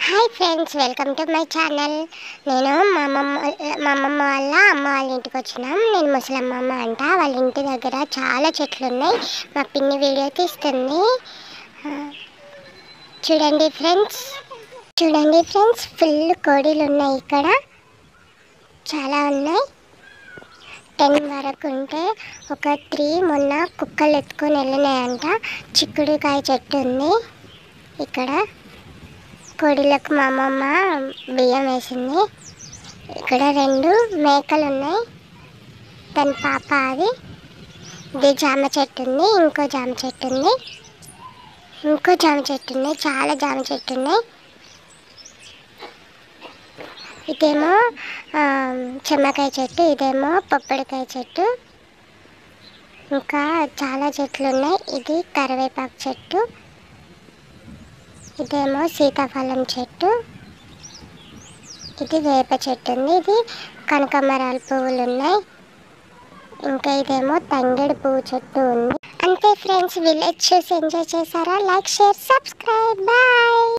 Hi friends, welcome to my channel. నేను మా అమ్మమ్మ వాళ్ళ అమ్మ వాళ్ళ ఇంటికి వచ్చినాం. నేను ముసలమ్మమ్మ అంట. వాళ్ళ ఇంటి దగ్గర చాలా చెట్లు ఉన్నాయి. మా పిన్ని వీడియో తీస్తుంది. చూడండి ఫ్రెండ్స్, ఫుల్ కోడీలు ఉన్నాయి. ఇక్కడ చాలా ఉన్నాయి. 10 వరకు ఉంటే ఒక 3 మొన్న కుక్కలు ఎత్తుకొని వెళ్ళినాయంట. చిక్కుడుకాయ చెట్టు ఉంది. ఇక్కడ కోడిలకు మా అమ్మమ్మ బియ్యం వేసింది. ఇక్కడ 2 మేకలు ఉన్నాయి. దాని పాప అది. ఇది జామ చెట్టు ఉంది. ఇంకో జామ చెట్టు ఉంది. చాలా జామ చెట్టు ఉన్నాయి. ఇదేమో చెమ్మకాయ చెట్టు, ఇదేమో పప్పడికాయ చెట్టు. ఇంకా చాలా చెట్లు ఉన్నాయి. ఇది కరివేపాకు చెట్టు, ఇదేమో సీతాఫలం చెట్టు, ఇది వేప చెట్టు ఉంది. ఇది కనకాంబరాల పువ్వులు ఉన్నాయి. ఇంకా ఇదేమో తంగేడు పువ్వు చెట్టు ఉంది. అంతే ఫ్రెండ్స్, విలేజ్ చూసి ఎంజాయ్ చేశారా? Like, share, subscribe. బాయ్.